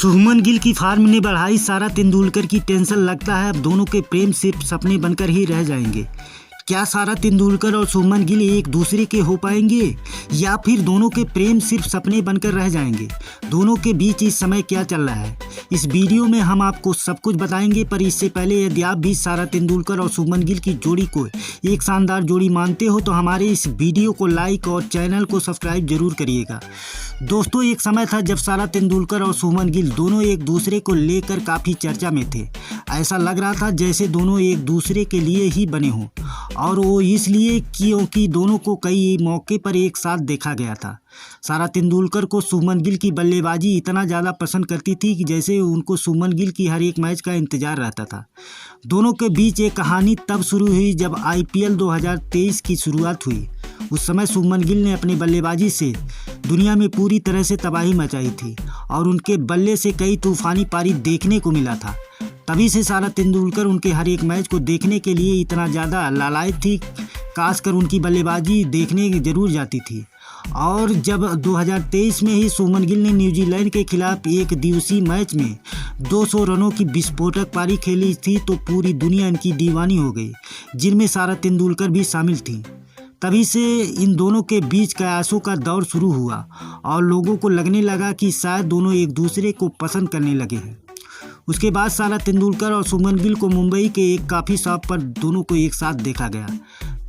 शुभमन गिल की फॉर्म ने बढ़ाई सारा तेंदुलकर की टेंशन। लगता है अब दोनों के प्रेम सिर्फ सपने बनकर ही रह जाएंगे। क्या सारा तेंदुलकर और शुभमन गिल एक दूसरे के हो पाएंगे या फिर दोनों के प्रेम सिर्फ सपने बनकर रह जाएंगे? दोनों के बीच इस समय क्या चल रहा है, इस वीडियो में हम आपको सब कुछ बताएंगे। पर इससे पहले यदि आप भी सारा तेंदुलकर और शुभमन गिल की जोड़ी को एक शानदार जोड़ी मानते हो तो हमारे इस वीडियो को लाइक और चैनल को सब्सक्राइब जरूर करिएगा। दोस्तों, एक समय था जब सारा तेंदुलकर और शुभमन गिल दोनों एक दूसरे को लेकर काफ़ी चर्चा में थे। ऐसा लग रहा था जैसे दोनों एक दूसरे के लिए ही बने हों, और वो इसलिए क्योंकि दोनों को कई मौके पर एक साथ देखा गया था। सारा तेंदुलकर को शुभमन गिल की बल्लेबाजी इतना ज़्यादा पसंद करती थी कि जैसे उनको शुभमन गिल की हर एक मैच का इंतजार रहता था। दोनों के बीच एक कहानी तब शुरू हुई जब IPL 2023 की शुरुआत हुई। उस समय शुभमन गिल ने अपनी बल्लेबाजी से दुनिया में पूरी तरह से तबाही मचाई थी और उनके बल्ले से कई तूफानी पारी देखने को मिला था। तभी से सारा तेंदुलकर उनके हर एक मैच को देखने के लिए इतना ज़्यादा लालायित थी, खासकर उनकी बल्लेबाजी देखने जरूर जाती थी। और जब 2023 में ही शुभमन गिल ने न्यूजीलैंड के खिलाफ एक दिवसीय मैच में 200 रनों की विस्फोटक पारी खेली थी तो पूरी दुनिया इनकी दीवानी हो गई, जिनमें सारा तेंदुलकर भी शामिल थी। तभी से इन दोनों के बीच कयासों का दौर शुरू हुआ और लोगों को लगने लगा कि शायद दोनों एक दूसरे को पसंद करने लगे हैं। उसके बाद सारा तेंदुलकर और शुभमन गिल को मुंबई के एक कॉफ़ी शॉप पर दोनों को एक साथ देखा गया।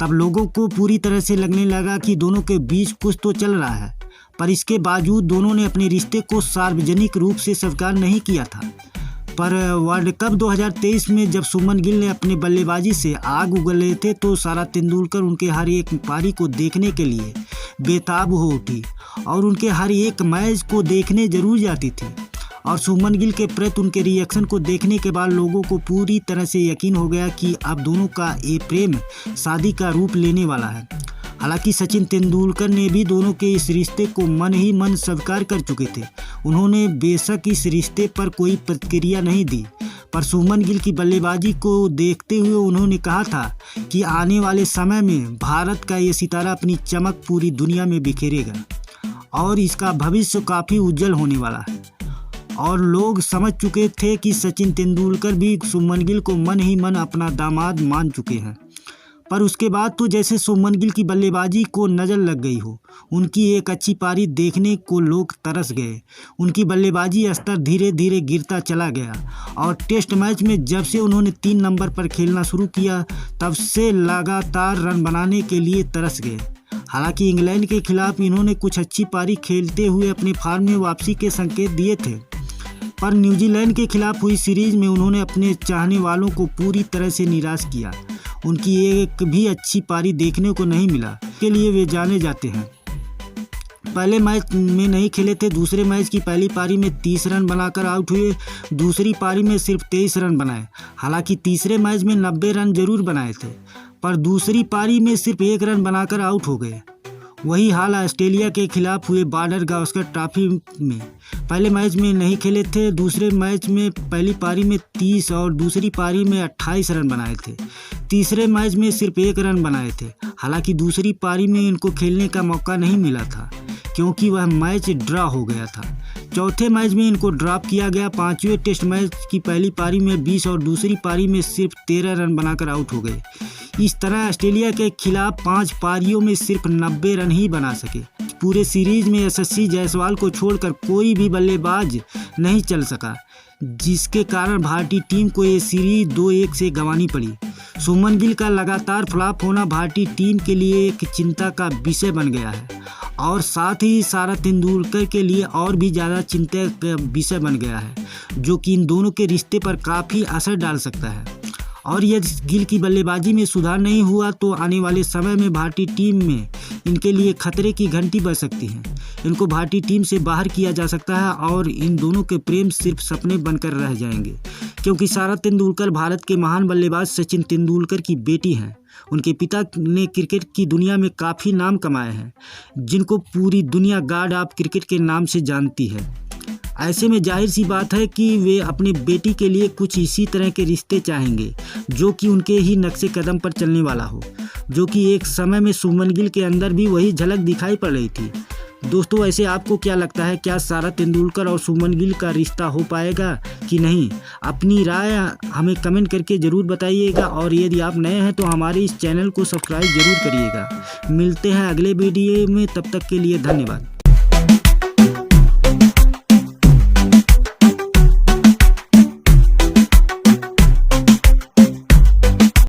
तब लोगों को पूरी तरह से लगने लगा कि दोनों के बीच कुछ तो चल रहा है, पर इसके बावजूद दोनों ने अपने रिश्ते को सार्वजनिक रूप से स्वीकार नहीं किया था। पर वर्ल्ड कप 2023 में जब शुभमन गिल ने अपने बल्लेबाजी से आग उगले थे तो सारा तेंदुलकर उनके हर एक पारी को देखने के लिए बेताब हो उठी और उनके हर एक मैच को देखने जरूर जाती थी। और शुभमन गिल के प्रति उनके रिएक्शन को देखने के बाद लोगों को पूरी तरह से यकीन हो गया कि अब दोनों का ये प्रेम शादी का रूप लेने वाला है। हालांकि सचिन तेंदुलकर ने भी दोनों के इस रिश्ते को मन ही मन स्वीकार कर चुके थे। उन्होंने बेशक इस रिश्ते पर कोई प्रतिक्रिया नहीं दी, पर शुभमन गिल की बल्लेबाजी को देखते हुए उन्होंने कहा था कि आने वाले समय में भारत का ये सितारा अपनी चमक पूरी दुनिया में बिखेरेगा और इसका भविष्य काफ़ी उज्जवल होने वाला है। और लोग समझ चुके थे कि सचिन तेंदुलकर भी शुभमन गिल को मन ही मन अपना दामाद मान चुके हैं। पर उसके बाद तो जैसे शुभमन गिल की बल्लेबाजी को नज़र लग गई हो, उनकी एक अच्छी पारी देखने को लोग तरस गए। उनकी बल्लेबाजी स्तर धीरे धीरे गिरता चला गया और टेस्ट मैच में जब से उन्होंने 3 नंबर पर खेलना शुरू किया तब से लगातार रन बनाने के लिए तरस गए। हालांकि इंग्लैंड के खिलाफ इन्होंने कुछ अच्छी पारी खेलते हुए अपने फॉर्म में वापसी के संकेत दिए थे, पर न्यूजीलैंड के खिलाफ हुई सीरीज में उन्होंने अपने चाहने वालों को पूरी तरह से निराश किया। उनकी एक भी अच्छी पारी देखने को नहीं मिला, के लिए वे जाने जाते हैं। पहले मैच में नहीं खेले थे, दूसरे मैच की पहली पारी में 30 रन बनाकर आउट हुए, दूसरी पारी में सिर्फ 23 रन बनाए। हालांकि तीसरे मैच में 90 रन जरूर बनाए थे, पर दूसरी पारी में सिर्फ 1 रन बनाकर आउट हो गए। वही हाल ऑस्ट्रेलिया के खिलाफ हुए बॉर्डर गावस्कर ट्रॉफी में पहले मैच में नहीं खेले थे, दूसरे मैच में पहली पारी में 30 और दूसरी पारी में 28 रन बनाए थे, तीसरे मैच में सिर्फ 1 रन बनाए थे। हालांकि दूसरी पारी में इनको खेलने का मौका नहीं मिला था क्योंकि वह मैच ड्रा हो गया था। चौथे मैच में इनको ड्रॉप किया गया। 5वें टेस्ट मैच की पहली पारी में 20 और दूसरी पारी में सिर्फ 13 रन बनाकर आउट हो गए। इस तरह ऑस्ट्रेलिया के खिलाफ 5 पारियों में सिर्फ 90 रन ही बना सके। पूरे सीरीज में यशस्वी जायसवाल को छोड़कर कोई भी बल्लेबाज नहीं चल सका, जिसके कारण भारतीय टीम को ये सीरीज 2-1 से गंवानी पड़ी। शुभमन गिल का लगातार फ्लॉप होना भारतीय टीम के लिए एक चिंता का विषय बन गया है और साथ ही सारा तेंदुलकर के लिए और भी ज़्यादा चिंता का विषय बन गया है, जो कि इन दोनों के रिश्ते पर काफ़ी असर डाल सकता है। और यदि गिल की बल्लेबाजी में सुधार नहीं हुआ तो आने वाले समय में भारतीय टीम में इनके लिए खतरे की घंटी बज सकती है। इनको भारतीय टीम से बाहर किया जा सकता है और इन दोनों के प्रेम सिर्फ सपने बनकर रह जाएंगे, क्योंकि सारा तेंदुलकर भारत के महान बल्लेबाज सचिन तेंदुलकर की बेटी हैं। उनके पिता ने क्रिकेट की दुनिया में काफ़ी नाम कमाए हैं, जिनको पूरी दुनिया गॉड ऑफ क्रिकेट के नाम से जानती है। ऐसे में जाहिर सी बात है कि वे अपनी बेटी के लिए कुछ इसी तरह के रिश्ते चाहेंगे, जो कि उनके ही नक्शे कदम पर चलने वाला हो, जो कि एक समय में शुभमन गिल के अंदर भी वही झलक दिखाई पड़ रही थी। दोस्तों वैसे आपको क्या लगता है, क्या सारा तेंदुलकर और शुभमन गिल का रिश्ता हो पाएगा कि नहीं? अपनी राय हमें कमेंट करके ज़रूर बताइएगा और यदि आप नए हैं तो हमारे इस चैनल को सब्सक्राइब जरूर करिएगा। मिलते हैं अगले वीडियो में, तब तक के लिए धन्यवाद।